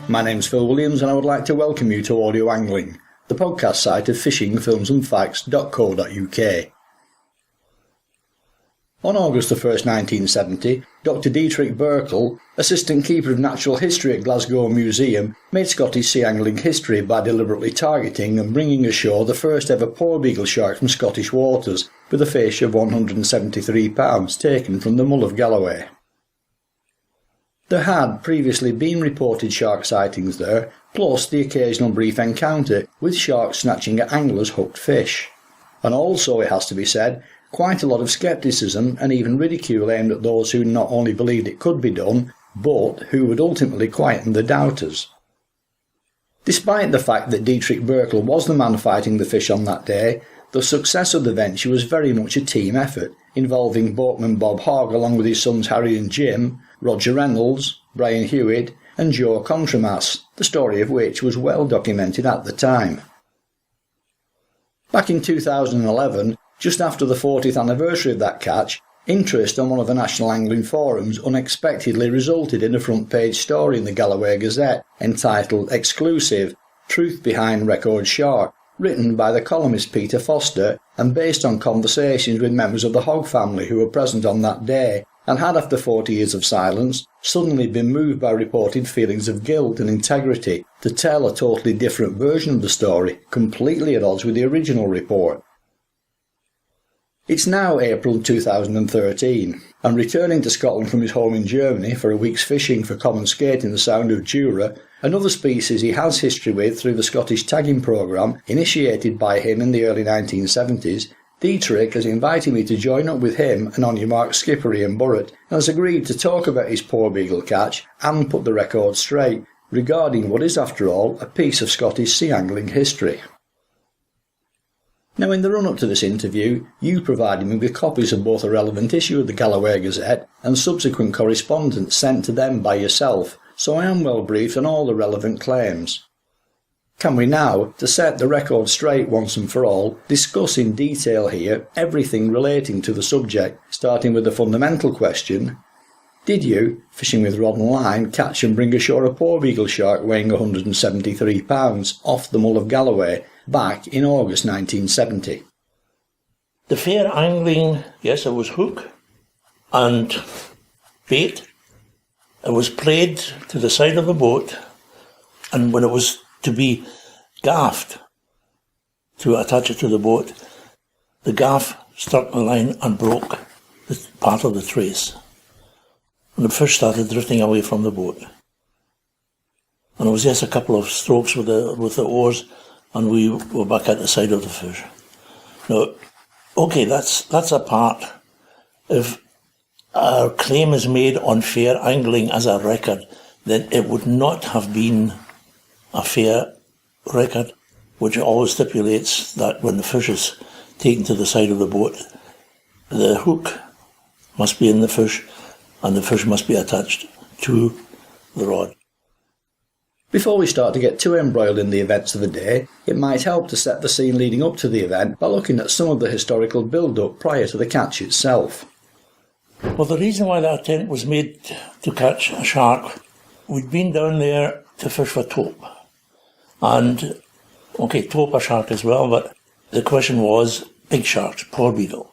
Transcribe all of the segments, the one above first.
My name's Phil Williams and I would like to welcome you to Audio Angling, the podcast site of fishingfilmsandfacts.co.uk. On August 1st, 1970, Dr. Dietrich Burkel, assistant keeper of natural history at Glasgow Museum, made Scottish sea angling history by deliberately targeting and bringing ashore the first ever Porbeagle Shark from Scottish waters, with a fish of 173 pounds taken from the Mull of Galloway. There had previously been reported shark sightings there, plus the occasional brief encounter with sharks snatching at anglers' hooked fish. And also, it has to be said, quite a lot of scepticism and even ridicule aimed at those who not only believed it could be done, but who would ultimately quieten the doubters. Despite the fact that Dietrich Burkel was the man fighting the fish on that day, the success of the venture was very much a team effort, involving boatman Bob Hogg along with his sons Harry and Jim, Roger Reynolds, Brian Hewitt and Joe Controversey, the story of which was well documented at the time. Back in 2011, just after the 40th anniversary of that catch, interest on one of the national angling forums unexpectedly resulted in a front page story in the Galloway Gazette entitled Exclusive, Truth Behind Record Shark, written by the columnist Peter Foster and based on conversations with members of the Hogg family who were present on that day and had, after 40 years of silence, suddenly been moved by reported feelings of guilt and integrity to tell a totally different version of the story, completely at odds with the original report. It's now April 2013, and returning to Scotland from his home in Germany for a week's fishing for common skate in the Sound of Jura, another species he has history with through the Scottish tagging programme initiated by him in the early 1970s, Dietrich has invited me to join up with him and on your mark skipper Ian Burrett, and has agreed to talk about his Porbeagle catch and put the record straight regarding what is, after all, a piece of Scottish sea angling history. Now, in the run-up to this interview, you provided me with copies of both a relevant issue of the Galloway Gazette and subsequent correspondence sent to them by yourself, so I am well briefed on all the relevant claims. Can we now, to set the record straight once and for all, discuss in detail here everything relating to the subject, starting with the fundamental question: did you, fishing with rod and line, catch and bring ashore a Porbeagle shark weighing 173 pounds off the Mull of Galloway back in August 1970? The fair angling, yes, it was hook and bait. It was played to the side of the boat, and when it was to be gaffed to attach it to the boat, the gaff struck the line and broke the part of the trace. And the fish started drifting away from the boat. And it was just a couple of strokes with the oars, and we were back at the side of the fish. Now, okay, that's a part. If our claim is made on fair angling as a record, then it would not have been a fair record, which always stipulates that when the fish is taken to the side of the boat, the hook must be in the fish and the fish must be attached to the rod. Before we start to get too embroiled in the events of the day, it might help to set the scene leading up to the event by looking at some of the historical build-up prior to the catch itself. Well, the reason why that attempt was made to catch a shark, we'd been down there to fish for taupe. And, okay, taupe a shark as well, but the question was big sharks, Porbeagle.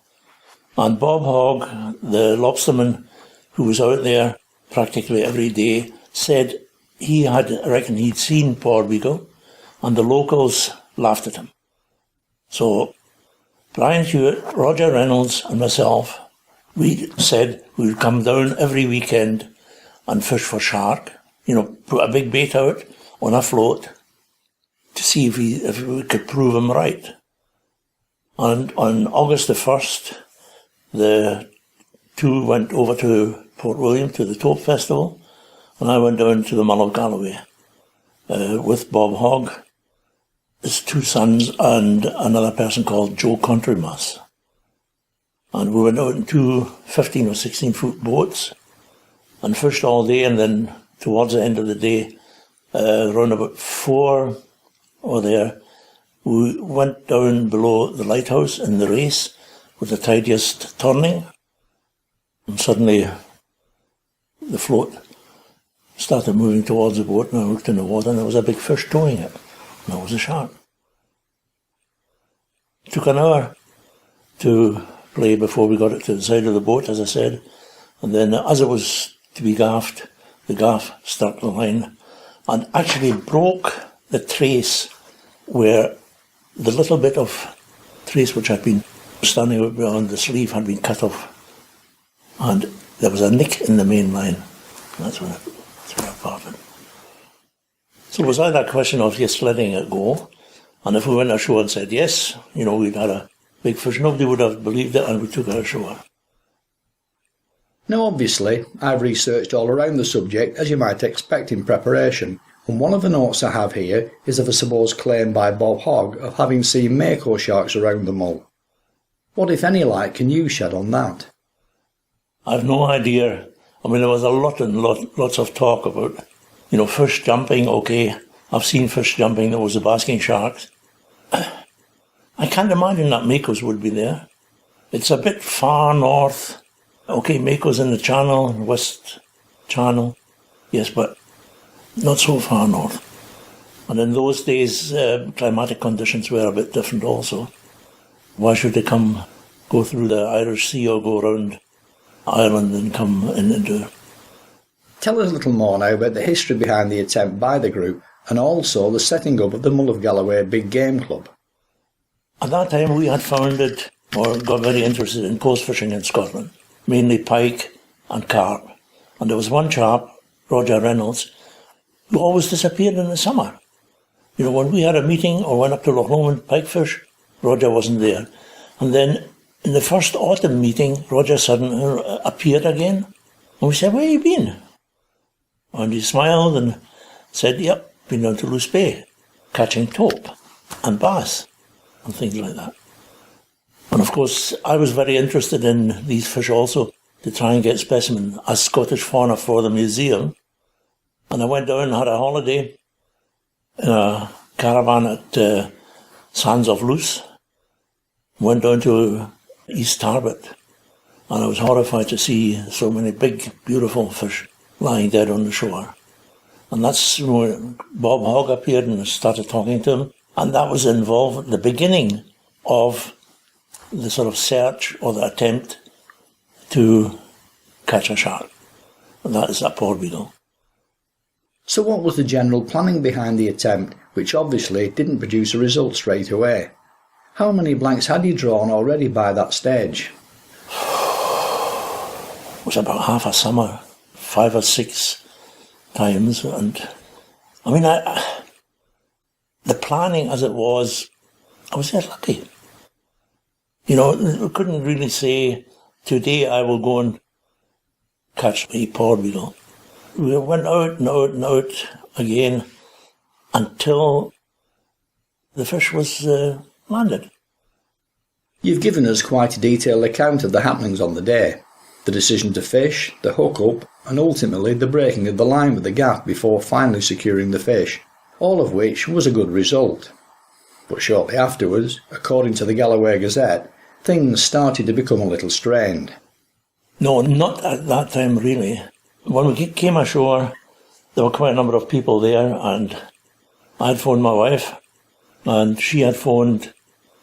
And Bob Hogg, the lobsterman who was out there practically every day, said I reckon he'd seen Porbeagle, and the locals laughed at him. So Brian Hewitt, Roger Reynolds and myself, we said we would come down every weekend and fish for shark, put a big bait out on a float to see if we could prove him right. And on August the 1st, the two went over to Port William to the Taupe Festival, and I went down to the Mull of Galloway with Bob Hogg, his two sons, and another person called Joe Controversey. And we went out in two 15 or 16 foot boats and fished all day, and then towards the end of the day, around about 4 or there, we went down below the lighthouse in the race with the tidiest turning, and suddenly the float started moving towards the boat, and I looked in the water, and there was a big fish towing it. And that was a shark. It took an hour to play before we got it to the side of the boat, as I said. And then as it was to be gaffed, the gaff struck the line and actually broke the trace where the little bit of trace which had been standing out beyond the sleeve had been cut off. And there was a nick in the main line. That's where it parted. So it was either a question of just letting it go, and if we went ashore and said yes, we'd had a big fish, nobody would have believed it, and we took it ashore. Now obviously, I've researched all around the subject as you might expect in preparation, and one of the notes I have here is of a supposed claim by Bob Hogg of having seen mako sharks around the Mull. What, if any, light can you shed on that? I've no idea. I mean, there was a lots of talk about, fish jumping. Okay, I've seen fish jumping. There was the basking sharks. I can't imagine that makos would be there. It's a bit far north. Okay, makos in the Channel, West Channel. Yes, but not so far north. And in those days, climatic conditions were a bit different also. Why should they go through the Irish Sea or go around Ireland and come in into... Tell us a little more now about the history behind the attempt by the group and also the setting up of the Mull of Galloway Big Game Club. At that time we had founded or got very interested in coast fishing in Scotland, mainly pike and carp. And there was one chap, Roger Reynolds, who always disappeared in the summer. When we had a meeting or went up to Loch Lomond pikefish, Roger wasn't there. And then in the first autumn meeting, Roger suddenly appeared again. And we said, where have you been? And he smiled and said, yep, been down to Luce Bay, catching taupe and bass and things like that. And of course, I was very interested in these fish also, to try and get specimens as Scottish fauna for the museum. And I went down and had a holiday in a caravan at Sands of Luce. Went down to East Tarbet, and I was horrified to see so many big, beautiful fish lying dead on the shore. And that's when Bob Hogg appeared and I started talking to him, and that was involved at the beginning of the sort of search or the attempt to catch a shark. And that is at Porbeagle. So what was the general planning behind the attempt, which obviously didn't produce a result straight away? How many blanks had you drawn already by that stage? It was about half a summer, 5 or 6 times. And I mean, the planning as it was, I was just lucky. We couldn't really say, today I will go and catch a Porbeagle. We went out and out and out again until the fish was landed. You've given us quite a detailed account of the happenings on the day. The decision to fish, the hook up, and ultimately the breaking of the line with the gaff before finally securing the fish, all of which was a good result. But shortly afterwards, according to the Galloway Gazette, things started to become a little strained. No, not at that time really. When we came ashore, there were quite a number of people there, and I had phoned my wife, and she had phoned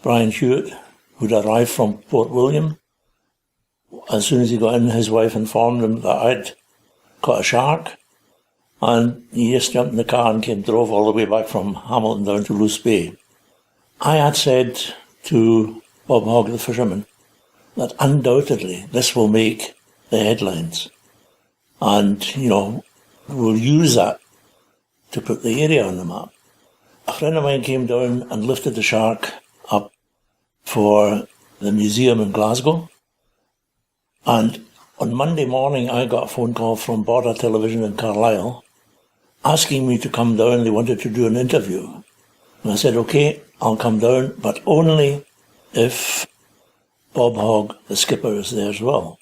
Brian Hewitt, who'd arrived from Port William. As soon as he got in, his wife informed him that I'd caught a shark, and he just jumped in the car and drove all the way back from Hamilton down to Luce Bay. I had said to Bob Hogg, the fisherman, that undoubtedly this will make the headlines. And, we'll use that to put the area on the map. A friend of mine came down and lifted the shark up for the museum in Glasgow. And on Monday morning, I got a phone call from Border Television in Carlisle asking me to come down. They wanted to do an interview. And I said, okay, I'll come down, but only if Bob Hogg, the skipper, is there as well.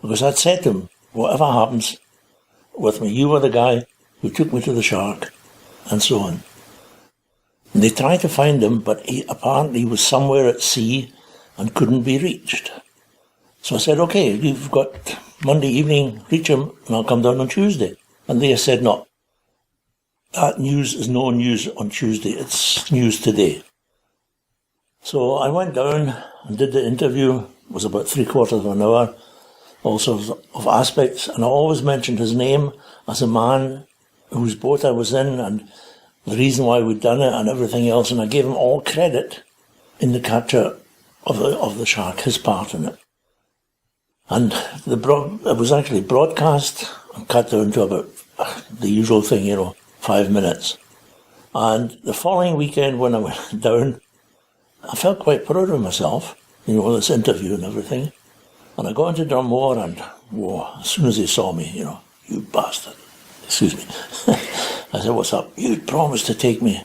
Because I'd said to him, whatever happens with me, you were the guy who took me to the shark, and so on. And they tried to find him, but he apparently was somewhere at sea and couldn't be reached. So I said, okay, you've got Monday evening, reach him, and I'll come down on Tuesday. And they said, no, that news is no news on Tuesday, it's news today. So I went down and did the interview. It was about 3/4 of an hour, all sorts of aspects, and I always mentioned his name as a man whose boat I was in and the reason why we'd done it and everything else, and I gave him all credit in the capture of the shark, his part in it. And it was actually broadcast and cut down to about the usual thing, 5 minutes. And the following weekend when I went down, I felt quite proud of myself, this interview and everything. And I got into Dunmore and, as soon as they saw me, you bastard, excuse me. I said, what's up? You'd promised to take me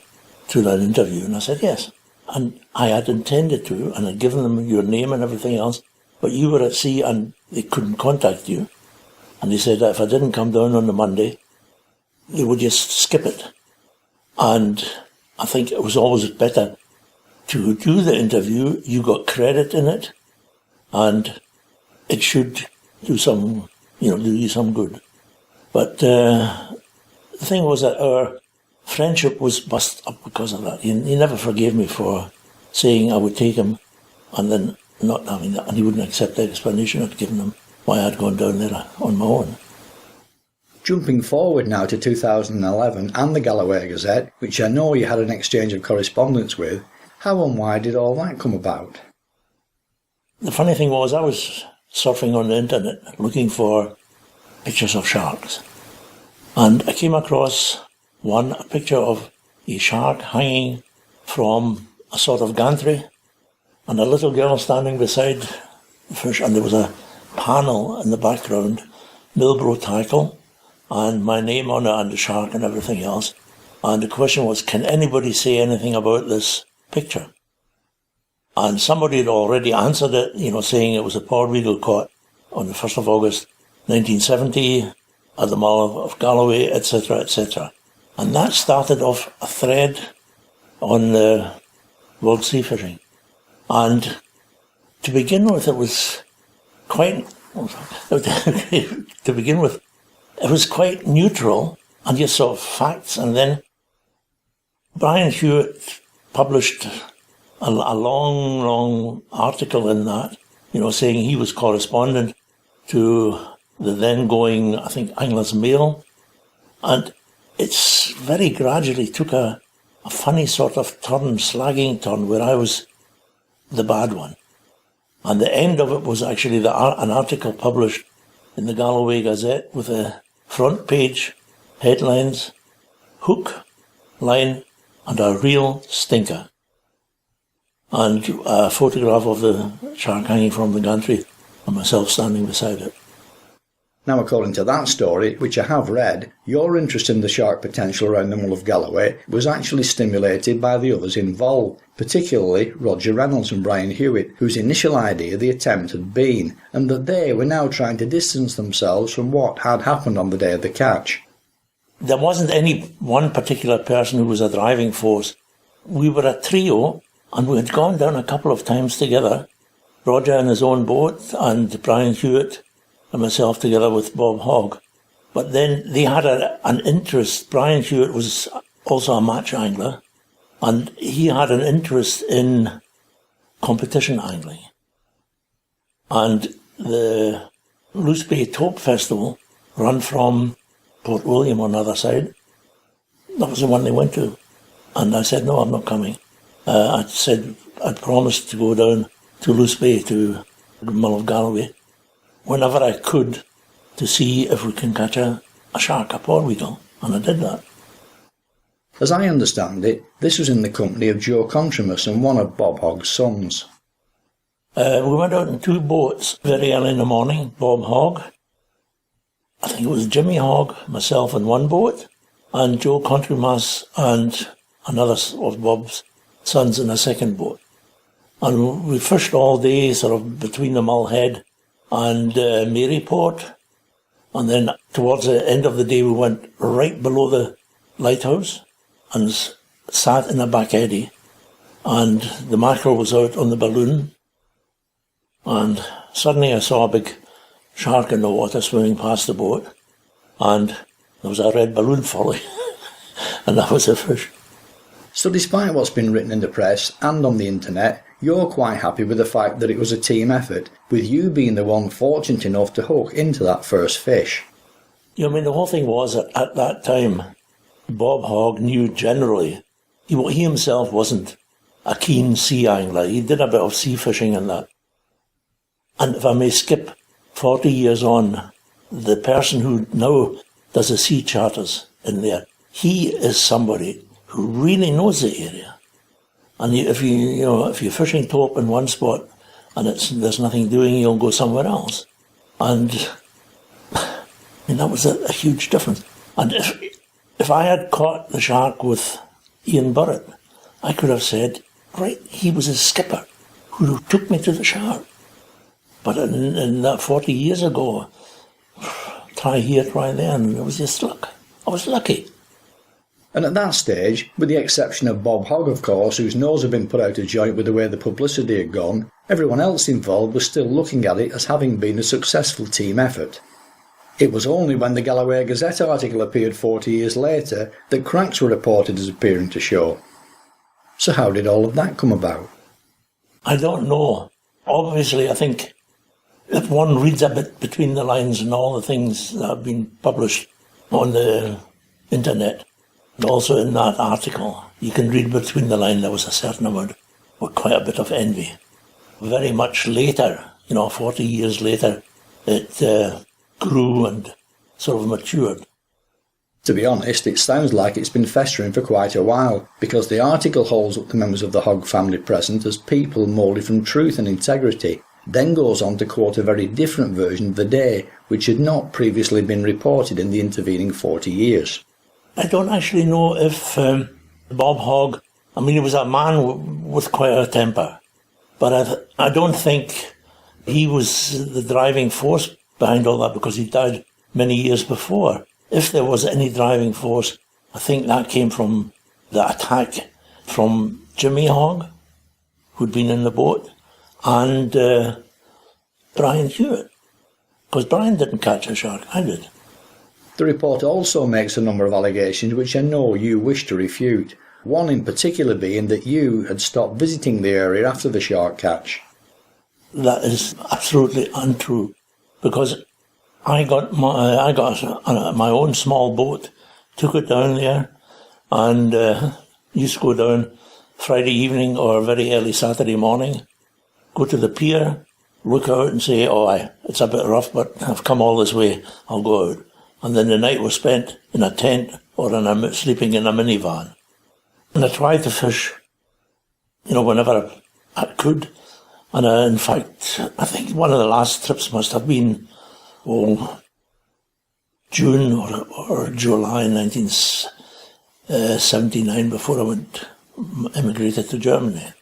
to that interview. And I said, yes. And I had intended to, and I'd given them your name and everything else, but you were at sea and they couldn't contact you. And they said that if I didn't come down on the Monday, they would just skip it. And I think it was always better to do the interview. You got credit in it, and it should do some, do you some good. But the thing was that our friendship was bust up because of that. He never forgave me for saying I would take him and then not having that, and he wouldn't accept the explanation I'd given him why I'd gone down there on my own. Jumping forward now to 2011 and the Galloway Gazette, which I know you had an exchange of correspondence with, how and why did all that come about? The funny thing was I was surfing on the internet looking for pictures of sharks, and I came across a picture of a shark hanging from a sort of gantry and a little girl standing beside the fish, and there was a panel in the background, Milbro tackle, and my name on it and the shark and everything else. And the question was, can anybody say anything about this picture? And somebody had already answered it, saying it was a Porbeagle caught on the 1st of August 1970 at the Mull of Galloway, etc., etc. And that started off a thread on world sea fishing. And to begin with, it was quite neutral and just sort of facts. And then Brian Hewitt published a long article in that, saying he was correspondent to the then going, I think, Angler's Mail. And it's very gradually took a funny sort of turn, slagging turn, where I was the bad one. And the end of it was actually an article published in the Galloway Gazette with a front page headlines, hook, line, and a real stinker. And a photograph of the shark hanging from the gantry and myself standing beside it. Now, according to that story, which I have read, your interest in the shark potential around the Mull of Galloway was actually stimulated by the others involved, particularly Roger Reynolds and Brian Hewitt, whose initial idea the attempt had been, and that they were now trying to distance themselves from what had happened on the day of the catch. There wasn't any one particular person who was a driving force. We were a trio, and we had gone down a couple of times together, Roger in his own boat and Brian Hewitt and myself together with Bob Hogg. But then they had an interest. Brian Hewitt was also a match angler, and he had an interest in competition angling. And the Loose Bay Taupe Festival, run from Port William on the other side, that was the one they went to. And I said, no, I'm not coming. I said I'd promised to go down to Loose Bay, to the Mull of Galloway, whenever I could, to see if we can catch a shark, a Porbeagle, and I did that. As I understand it, this was in the company of Joe Controversey and one of Bob Hogg's sons. We went out in two boats very early in the morning, Bob Hogg. I think it was Jimmy Hogg, myself in one boat, and Joe Controversey and another of Bob's sons in a second boat. And we fished all day, sort of between the Mull Head and Maryport. And then towards the end of the day, we went right below the lighthouse and sat in a back eddy. And the mackerel was out on the balloon. And suddenly I saw a big shark in the water swimming past the boat. And There was a red balloon falling, and that was a fish. So despite what's been written in the press and on the internet, you're quite happy with the fact that it was a team effort, with you being the one fortunate enough to hook into that first fish. You know, I mean, the whole thing was that at that time, Bob Hogg knew generally, he himself wasn't a keen sea angler. He did a bit of sea fishing and that. And if I may skip 40 years on, the person who now does the sea charters in there, he is somebody who really knows the area. And if you're fishing taupe in one spot and there's nothing doing, you'll go somewhere else. And I mean, that was a huge difference. And if I had caught the shark with Ian Burrett, I could have said, right, he was a skipper who took me to the shark. But in that 40 years ago, try here, try there, and it was just luck. I was lucky. And at that stage, with the exception of Bob Hogg, of course, whose nose had been put out of joint with the way the publicity had gone, everyone else involved was still looking at it as having been a successful team effort. It was only when the Galloway Gazette article appeared 40 years later that cracks were reported as appearing to show. So how did all of that come about? I don't know. Obviously, I think if one reads a bit between the lines and all the things that have been published on the internet, and also in that article, you can read between the lines there was a certain amount, with quite a bit of envy. Very much later, 40 years later, it grew and sort of matured. To be honest, it sounds like it's been festering for quite a while, because the article holds up the members of the Hogg family present as people moulded from truth and integrity, then goes on to quote a very different version of the day, which had not previously been reported in the intervening 40 years. I don't actually know if Bob Hogg, he was a man with quite a temper, but I don't think he was the driving force behind all that, because he died many years before. If there was any driving force, I think that came from the attack from Jimmy Hogg, who'd been in the boat, and Brian Hewitt, because Brian didn't catch a shark, I did. The report also makes a number of allegations which I know you wish to refute, one in particular being that you had stopped visiting the area after the shark catch. That is absolutely untrue, because I got my own small boat, took it down there, and used to go down Friday evening or very early Saturday morning, go to the pier, look out and say, it's a bit rough, but I've come all this way, I'll go out. And then the night was spent in a tent or sleeping in a minivan. And I tried to fish, whenever I could. And in fact, I think one of the last trips must have been June or July 1979, before I emigrated to Germany.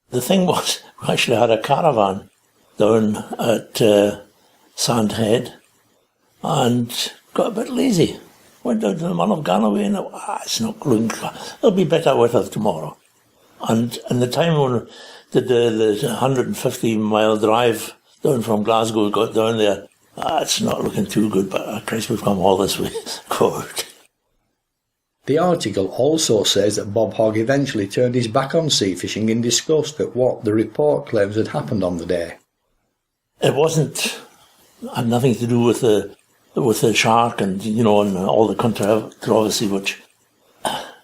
The thing was, we actually had a caravan down at Sandhead, and got a bit lazy. Went down to the Mull of Galloway and it's not going, it'll be better weather tomorrow. And the time when the 150-mile drive down from Glasgow got down there, it's not looking too good, but Christ, we've come all this way. Go out. The article also says that Bob Hogg eventually turned his back on sea fishing in disgust at what the report claims had happened on the day. It had nothing to do with the shark and and all the controversy, which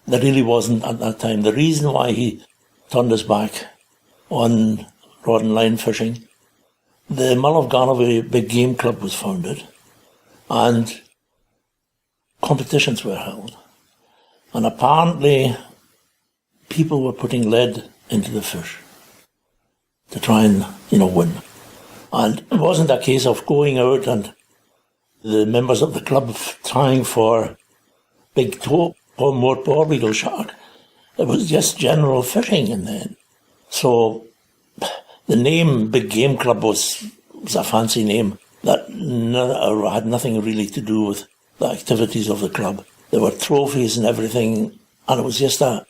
there really wasn't at that time. The reason why he turned his back on rod and line fishing, the Mull of Galloway Big Game Club was founded, and competitions were held, and apparently people were putting lead into the fish to try and win. And it wasn't a case of going out and the members of the club trying for big taupe or more Porbeagle Shark. It was just general fishing in the end. So the name Big Game Club was a fancy name that had nothing really to do with the activities of the club. There were trophies and everything, and it was just the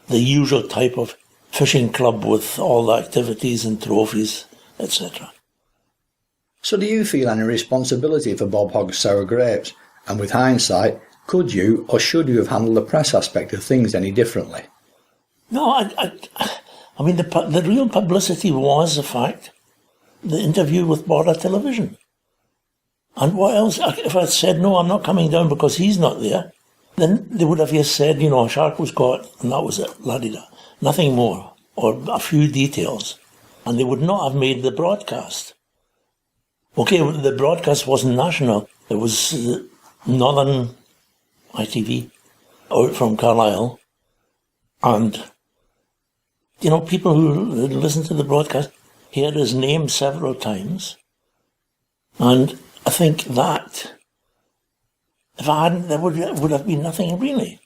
usual type of fishing club with all the activities and trophies, etc. So do you feel any responsibility for Bob Hogg's sour grapes? And with hindsight, could you or should you have handled the press aspect of things any differently? No, I mean, the real publicity was the fact, the interview with Border Television. And what else? If I'd said, no, I'm not coming down because he's not there, then they would have just said, a shark was caught, and that was it, la-di-da. Nothing more, or a few details. And they would not have made the broadcast. Okay, the broadcast wasn't national. It was Northern ITV, out from Carlisle. And, people who listened to the broadcast heard his name several times. And I think that, if I hadn't, there would have been nothing really.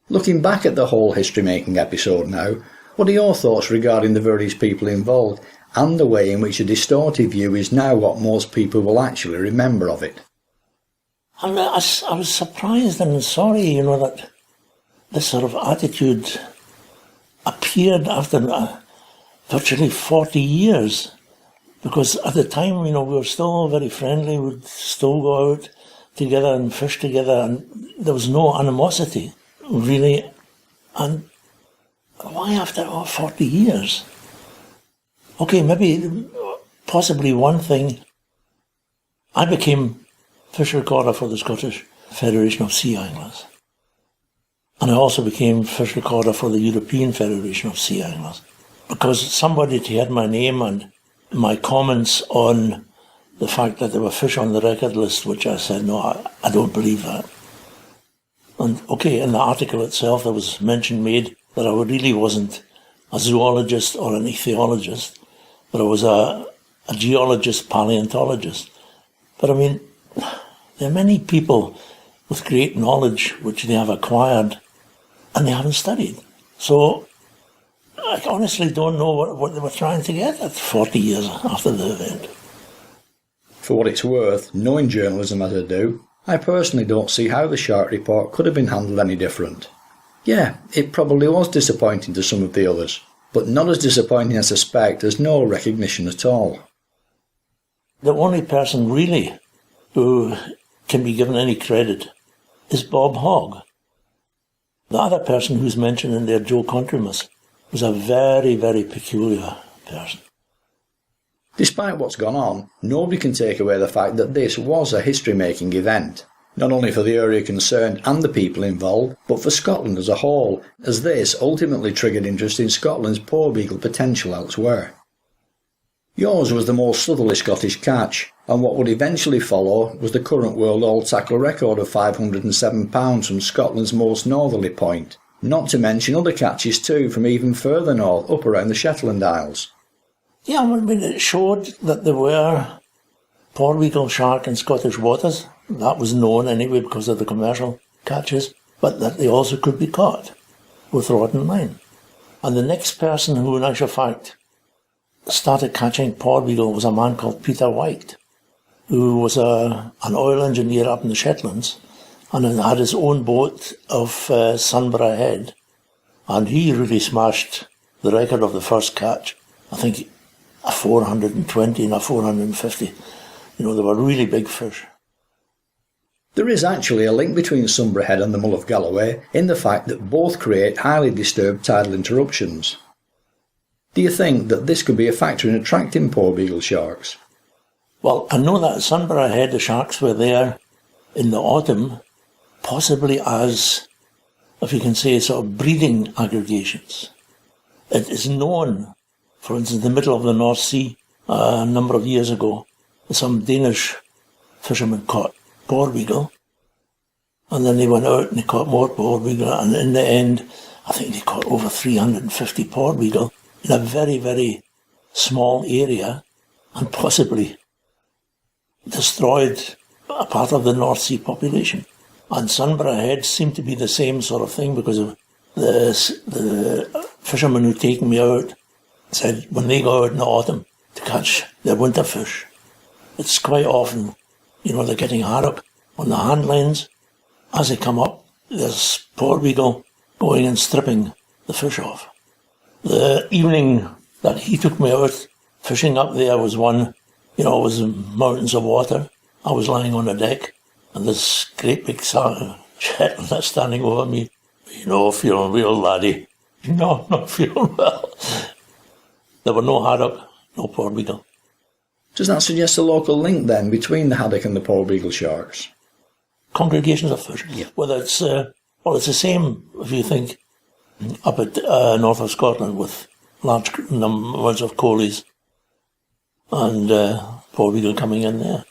Looking back at the whole history-making episode now, what are your thoughts regarding the various people involved and the way in which a distorted view is now what most people will actually remember of it? I was surprised and sorry, that this sort of attitude appeared after virtually 40 years. Because at the time, we were still very friendly, we'd still go out together and fish together, and there was no animosity, really. And why after 40 years? Okay, maybe, possibly one thing. I became fish recorder for the Scottish Federation of Sea Anglers. And I also became fish recorder for the European Federation of Sea Anglers. Because somebody had heard my name and my comments on the fact that there were fish on the record list, which I said, no, I don't believe that. And okay, in the article itself, there was mention made that I really wasn't a zoologist or an ichthyologist, but I was a geologist, paleontologist. But I mean, there are many people with great knowledge which they have acquired and they haven't studied. So I honestly don't know what they were trying to get at 40 years after the event. For what it's worth, knowing journalism as I do, I personally don't see how the shark report could have been handled any different. Yeah, it probably was disappointing to some of the others, but not as disappointing, I suspect, as no recognition at all. The only person really who can be given any credit is Bob Hogg. The other person who's mentioned in there, Joe Controversey, was a very, very peculiar person. Despite what's gone on, nobody can take away the fact that this was a history-making event, not only for the area concerned and the people involved, but for Scotland as a whole, as this ultimately triggered interest in Scotland's porbeagle potential elsewhere. Yours was the most southerly Scottish catch, and what would eventually follow was the current world all-tackle record of 507 pounds from Scotland's most northerly point, not to mention other catches too from even further north, up around the Shetland Isles. Yeah, I mean, it showed that there were Porbeagle Shark in Scottish waters. That was known anyway because of the commercial catches, but that they also could be caught with rod and line. And the next person who, in actual fact, started catching porbeagle was a man called Peter White, who was an oil engineer up in the Shetlands and had his own boat of Sunborough Head. And he really smashed the record of the first catch. I think a 420 and a 450. They were really big fish. There is actually a link between Sunborough Head and the Mull of Galloway in the fact that both create highly disturbed tidal interruptions. Do you think that this could be a factor in attracting porbeagle sharks? Well, I know that at Sunborough Head the sharks were there in the autumn, possibly as, if you can say, sort of breeding aggregations. It is known, for instance, in the middle of the North Sea, a number of years ago, some Danish fishermen caught porbeagle, and then they went out and they caught more porbeagle, and in the end, I think they caught over 350 porbeagle in a very, very small area, and possibly destroyed a part of the North Sea population. And Sunborough Head seemed to be the same sort of thing, because of the fishermen who'd taken me out said when they go out in the autumn to catch their winter fish, it's quite often, they're getting haddock on the hand lines. As they come up, there's porbeagle going and stripping the fish off. The evening that he took me out fishing up there was one, it was mountains of water. I was lying on the deck, and this great big Shetland that's standing over me. You know, feeling well, laddie. No, I'm not feeling well. There were no haddock, no porbeagle. Does that suggest a local link then between the haddock and the porbeagle sharks? Congregations of fish. Yeah. Whether it's it's the same if you think up at north of Scotland with large numbers of coalies and porbeagle coming in there.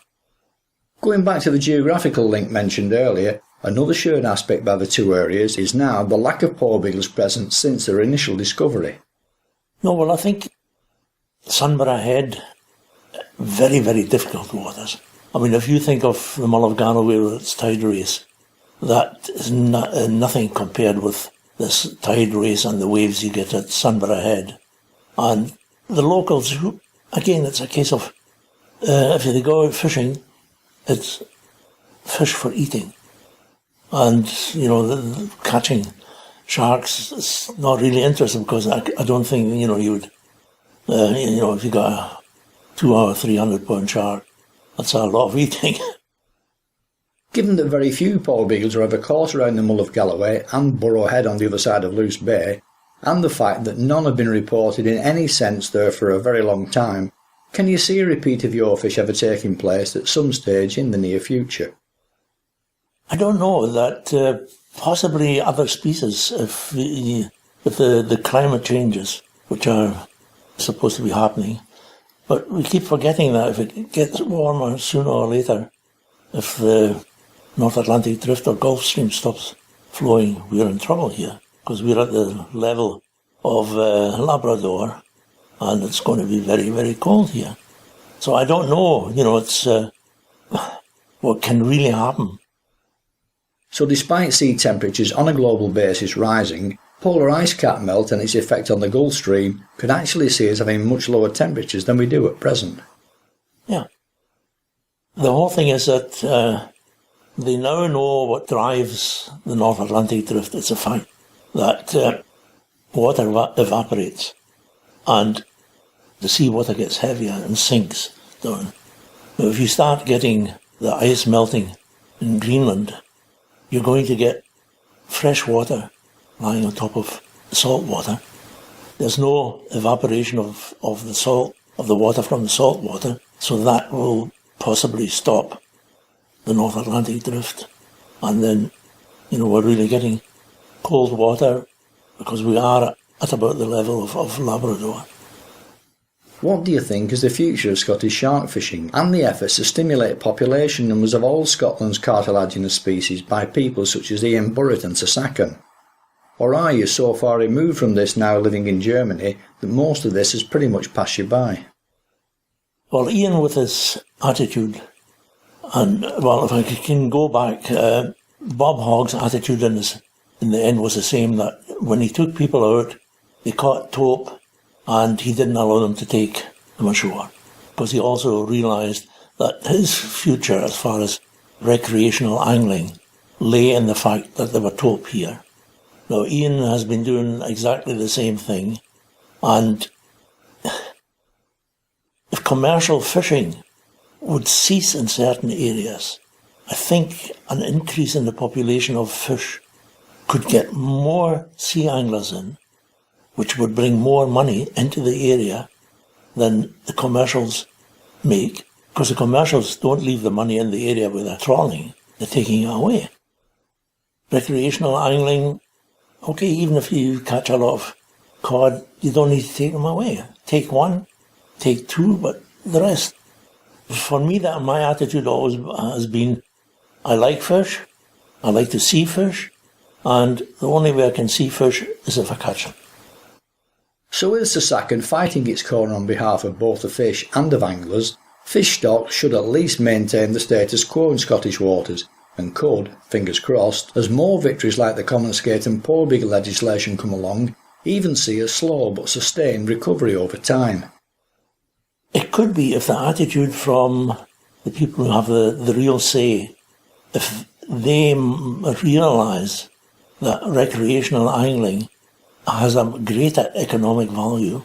Going back to the geographical link mentioned earlier, another shared aspect by the two areas is now the lack of porbeagles present since their initial discovery. No, well, I think Sunborough Head, very, very difficult waters. I mean, if you think of the Mull of Galloway with its tide race, that is nothing compared with this tide race and the waves you get at Sunborough Head. And the locals, who, again, it's a case of, if they go out fishing, it's fish for eating. And, you know, catching sharks is not really interesting because I don't think, you know, you would, if you got a 2 hour, 300 pound shark, that's a lot of eating. Given that very few porbeagles are ever caught around the Mull of Galloway and Burrow Head on the other side of Luce Bay, and the fact that none have been reported in any sense there for a very long time, can you see a repeat of your fish ever taking place at some stage in the near future? I don't know, that possibly other species, if the climate changes, which are supposed to be happening. But we keep forgetting that if it gets warmer sooner or later, if the North Atlantic Drift or Gulf Stream stops flowing, we're in trouble here, because we're at the level of Labrador, and it's going to be very, very cold here. So I don't know, you know, it's what can really happen. So despite sea temperatures on a global basis rising, polar ice cap melt and its effect on the Gulf Stream could actually see us having much lower temperatures than we do at present. Yeah. The whole thing is that they now know what drives the North Atlantic Drift. It's a fact that water evaporates and the seawater gets heavier and sinks down. Now, if you start getting the ice melting in Greenland, you're going to get fresh water lying on top of salt water. There's no evaporation of the salt, of the water from the salt water, so that will possibly stop the North Atlantic Drift. And then, you know, we're really getting cold water because we are at about the level of Labrador. What do you think is the future of Scottish shark fishing and the efforts to stimulate population numbers of all Scotland's cartilaginous species by people such as Ian Burritt and Sasakan? Or are you so far removed from this now living in Germany that most of this has pretty much passed you by? Well, Ian with his attitude, and well, if I can go back, Bob Hogg's attitude in the end was the same, that when he took people out, they caught taupe, and he didn't allow them to take them ashore, because he also realised that his future as far as recreational angling lay in the fact that there were taupe here. Now, Ian has been doing exactly the same thing, and if commercial fishing would cease in certain areas, I think an increase in the population of fish could get more sea anglers in, which would bring more money into the area than the commercials make, because the commercials don't leave the money in the area where they're trawling, they're taking it away. Recreational angling, okay, even if you catch a lot of cod, you don't need to take them away. Take one, take two, but the rest. For me, that my attitude always has been, I like fish, I like to see fish, and the only way I can see fish is if I catch them. So with Sasakan fighting its corner on behalf of both the fish and of anglers, fish stocks should at least maintain the status quo in Scottish waters, and could, fingers crossed, as more victories like the common skate and porbeagle legislation come along, even see a slow but sustained recovery over time. It could be if the attitude from the people who have the real say, if they realise that recreational angling has a greater economic value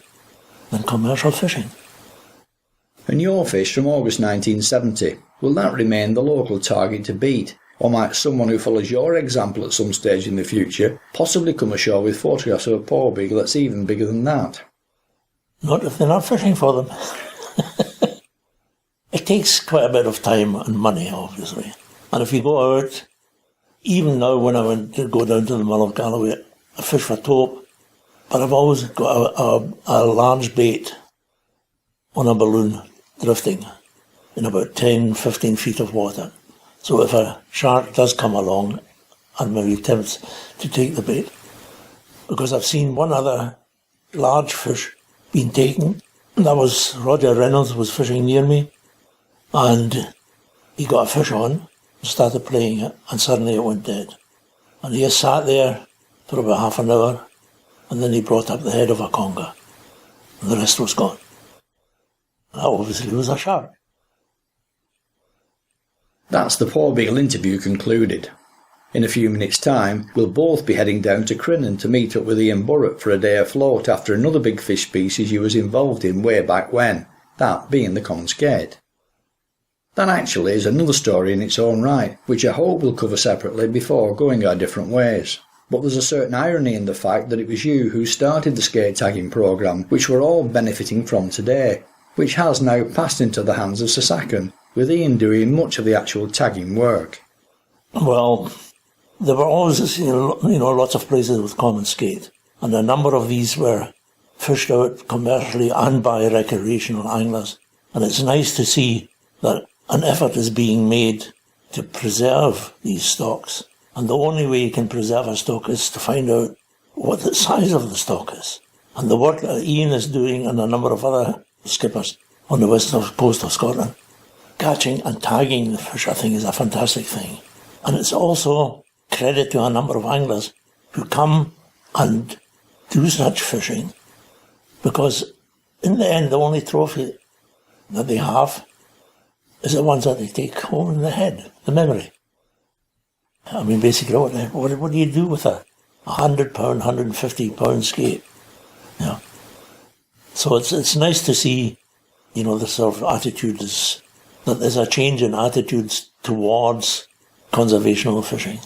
than commercial fishing. And your fish from August 1970, Will that remain the local target to beat? Or might someone who follows your example at some stage in the future possibly come ashore with photographs of a porbeagle that's even bigger than that? Not if they're not fishing for them. It takes quite a bit of time and money, obviously. And if you go out, even now when I went to go down to the Mull of Galloway, I fish for taupe, but I've always got a large bait on a balloon drifting in about 10, 15 feet of water. So if a shark does come along and maybe attempts to take the bait, because I've seen one other large fish being taken, and that was Roger Reynolds was fishing near me, and he got a fish on, started playing it, and suddenly it went dead. And he just sat there for about half an hour, and then he brought up the head of a conger, and the rest was gone. That obviously was a shark. That's the porbeagle interview concluded. In a few minutes' time, we'll both be heading down to Crinan to meet up with Ian Burrett for a day afloat after another big fish species he was involved in way back when, that being the common skate. That actually is another story in its own right, which I hope we'll cover separately before going our different ways. But there's a certain irony in the fact that it was you who started the skate tagging programme, which we're all benefiting from today, which has now passed into the hands of Sasakan, with Ian doing much of the actual tagging work. Well, there were always, lots of places with common skate, and a number of these were fished out commercially and by recreational anglers. And it's nice to see that an effort is being made to preserve these stocks. And the only way you can preserve a stock is to find out what the size of the stock is. And the work that Ian is doing and a number of other skippers on the western coast of Scotland, catching and tagging the fish, I think, is a fantastic thing. And it's also credit to a number of anglers who come and do such fishing, because in the end, the only trophy that they have is the ones that they take home in the head, the memory. I mean, basically, what do you do with a 100 pound, 150 pound skate? Yeah. So it's nice to see, the sort of attitude is that there's a change in attitudes towards conservational fishing.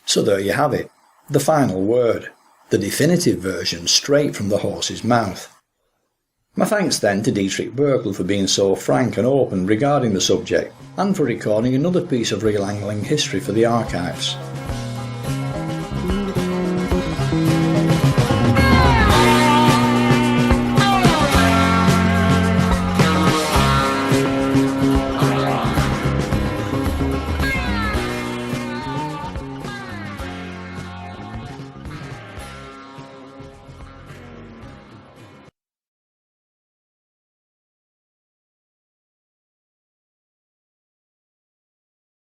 So there you have it, the final word, the definitive version straight from the horse's mouth. My thanks then to Dietrich Burkel for being so frank and open regarding the subject, and for recording another piece of real angling history for the archives.